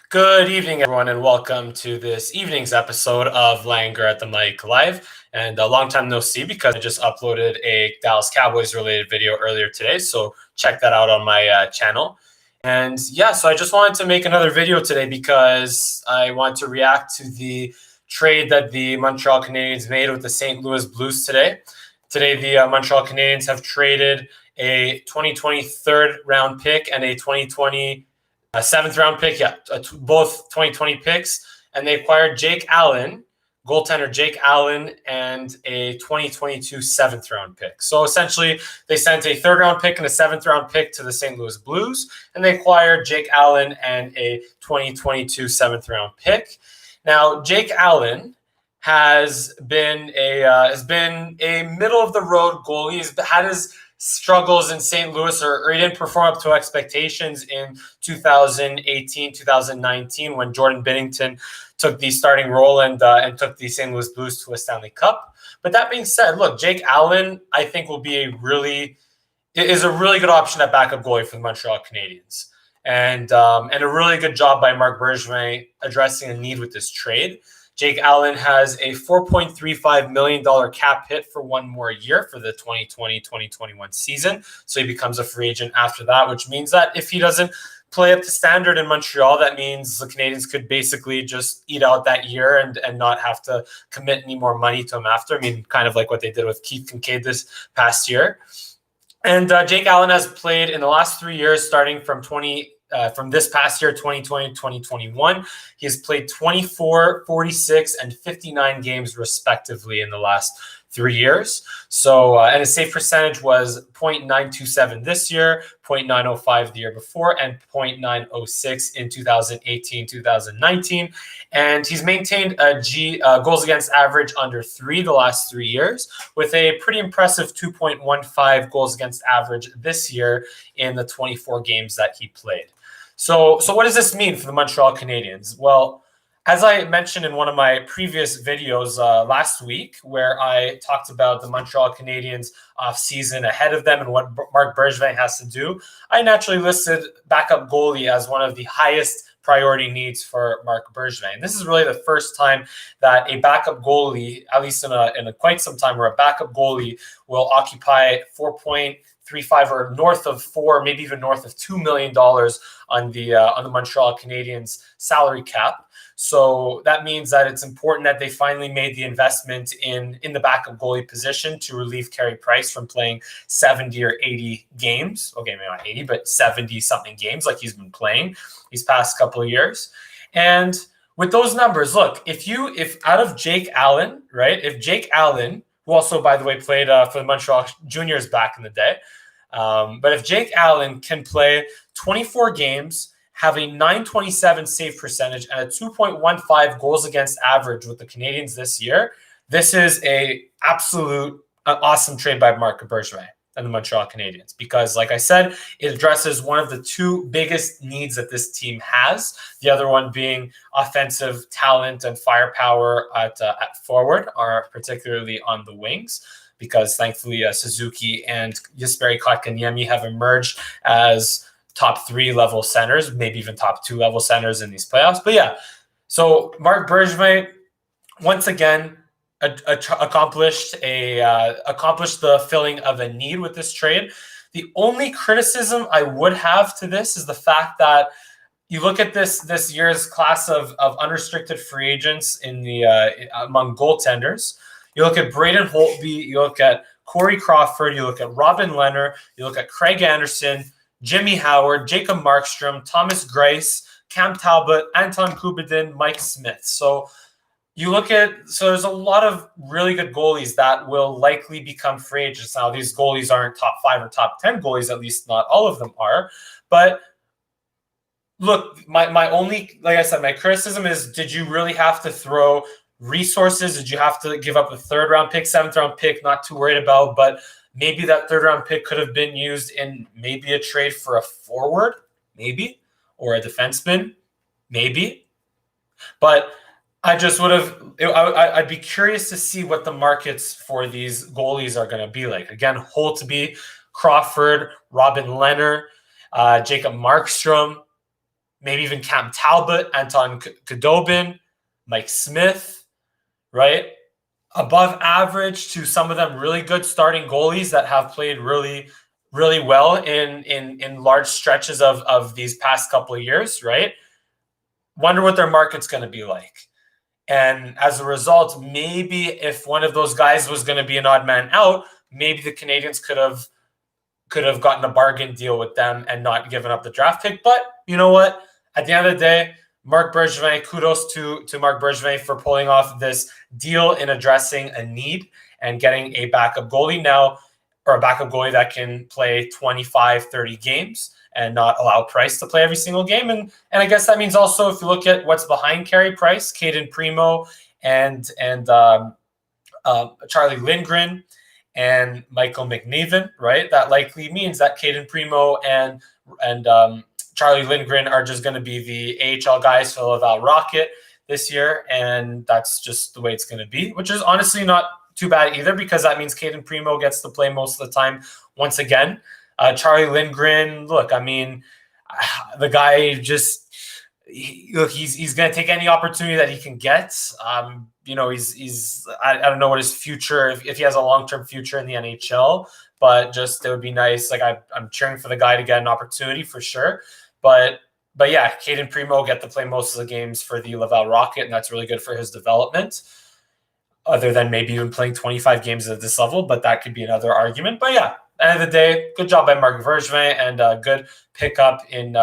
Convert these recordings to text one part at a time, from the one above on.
Good evening, everyone, and welcome to this evening's episode of LANGERR at the Mic Live. And a long time no see because I just uploaded a Dallas Cowboys related video earlier today. So check that out on my channel. And yeah, so I just wanted to make another video today because I want to react to the trade that the Montreal Canadiens made with the St. Louis Blues today. Today, the Montreal Canadiens have traded a 2020 third round pick and a 2020 seventh round pick, both 2020 picks, and they acquired Jake Allen, goaltender Jake Allen, and a 2022 seventh round pick. So essentially, they sent a third round pick and a seventh round pick to the St. Louis Blues, and they acquired Jake Allen and a 2022 seventh round pick. Now, Jake Allen has been a middle of the road goalie. He's had his struggles in St. Louis, or he didn't perform up to expectations in 2018, 2019, when Jordan Binnington took the starting role and took the St. Louis Blues to a Stanley Cup. But that being said, look, Jake Allen, I think, will be a really good option at backup goalie for the Montreal Canadiens. And a really good job by Marc Bergevin addressing a need with this trade. Jake Allen has a $4.35 million cap hit for one more year for the 2020-2021 season. So he becomes a free agent after that, which means that if he doesn't play up to standard in Montreal, that means the Canadiens could basically just eat out that year and not have to commit any more money to him after. I mean, kind of like what they did with Keith Kincaid this past year. And Jake Allen has played in the last 3 years, starting from this past year, 2020, 2021. He has played 24, 46, and 59 games respectively in the last 3 years. So, and his save percentage was .927 this year, .905 the year before, and .906 in 2018, 2019. And he's maintained a goals against average under 3 the last 3 years, with a pretty impressive 2.15 goals against average this year in the 24 games that he played. So what does this mean for the Montreal Canadiens? Well, as I mentioned in one of my previous videos last week, where I talked about the Montreal Canadiens offseason ahead of them and what Marc Bergevin has to do, I naturally listed backup goalie as one of the highest priority needs for Marc Bergevin. And this is really the first time that a backup goalie, at least in a quite some time, where a backup goalie will occupy 4.35 or north of 4, maybe even north of $2 million on the Montreal Canadiens salary cap. So that means that it's important that they finally made the investment in the backup goalie position to relieve Carey Price from playing 70 or 80 games. Okay, maybe not 80, but 70-something games like he's been playing these past couple of years. And with those numbers, look, if out of Jake Allen, right, if Jake Allen, who also, by the way, played for the Montreal Juniors back in the day, but if Jake Allen can play 24 games, have a .927 save percentage, and a 2.15 goals against average with the Canadiens this year, this is an absolute awesome trade by Marc Bergevin and the Montreal Canadiens, because, like I said, it addresses one of the two biggest needs that this team has, the other one being offensive talent and firepower at forward, or particularly on the wings, because thankfully Suzuki and Jesperi Kotkaniemi have emerged as top 3 level centers, maybe even top 2 level centers in these playoffs. But yeah, so Marc Bergevin once again accomplished the filling of a need with this trade. The only criticism I would have to this is the fact that you look at this year's class of unrestricted free agents in the among goaltenders. You look at Braden Holtby, you look at Corey Crawford, you look at Robin Leonard, you look at Craig Anderson, Jimmy Howard, Jacob Markstrom, Thomas Greiss, Cam Talbot, Anton Kubadin, Mike Smith. So there's a lot of really good goalies that will likely become free agents. Now, these goalies aren't top 5 or top 10 goalies, at least not all of them are. But look, my only, like I said, my criticism is, did you really have to throw resources? Did you have to give up a 3rd round pick, 7th round pick? Not too worried about, but maybe that 3rd round pick could have been used in maybe a trade for a forward, maybe, or a defenseman, maybe. But I just would have, I'd be curious to see what the markets for these goalies are going to be like. Again, Holtby, Crawford, Robin Leonard, Jacob Markstrom. maybe even Cam Talbot, Anton Khudobin, Mike Smith, right? Above average to some of them really good starting goalies that have played really, really well in large stretches of these past couple of years, right? Wonder what their market's going to be like. And as a result, maybe if one of those guys was going to be an odd man out, maybe the Canadiens could have gotten a bargain deal with them and not given up the draft pick. But you know what? At the end of the day, Marc Bergevin, kudos to Marc Bergevin for pulling off this deal in addressing a need and getting a backup goalie now, or a backup goalie that can play 25, 30 games and not allow Price to play every single game. And I guess that means also, if you look at what's behind Carey Price, Caden Primo and Charlie Lindgren and Michael McNiven, right? That likely means that Caden Primo and Charlie Lindgren are just going to be the AHL guys for the Laval Rocket this year, and that's just the way it's going to be, which is honestly not too bad either, because that means Caden Primo gets to play most of the time once again. Charlie Lindgren, look, I mean, the guy just he's going to take any opportunity that he can get. You know, he's I don't know what his future, if he has a long-term future in the NHL, but just it would be nice. Like I'm cheering for the guy to get an opportunity for sure. But yeah, Caden Primo get to play most of the games for the Laval Rocket, and that's really good for his development, other than maybe even playing 25 games at this level, but that could be another argument. But yeah, end of the day, good job by Marc Bergevin, and a good pickup in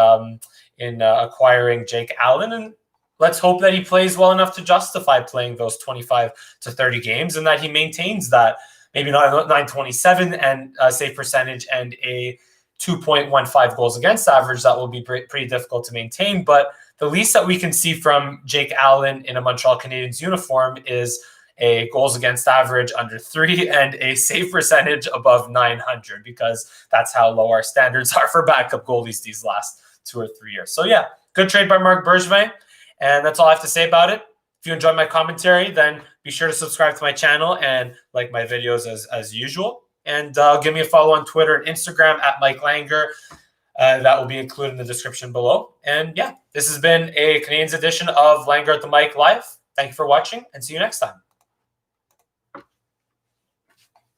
acquiring Jake Allen. And let's hope that he plays well enough to justify playing those 25 to 30 games, and that he maintains that maybe not 927 and a save percentage and a 2.15 goals against average. That will be pretty difficult to maintain. But the least that we can see from Jake Allen in a Montreal Canadiens uniform is a goals against average under 3 and a save percentage above 900, because that's how low our standards are for backup goalies these last 2 or 3 years. So yeah, good trade by Marc Bergevin. And that's all I have to say about it. If you enjoyed my commentary, then be sure to subscribe to my channel and like my videos as usual. And give me a follow on Twitter and Instagram at Mike Langer. That will be included in the description below. And yeah, this has been a Canadiens edition of Langer at the Mic Live. Thank you for watching, and see you next time.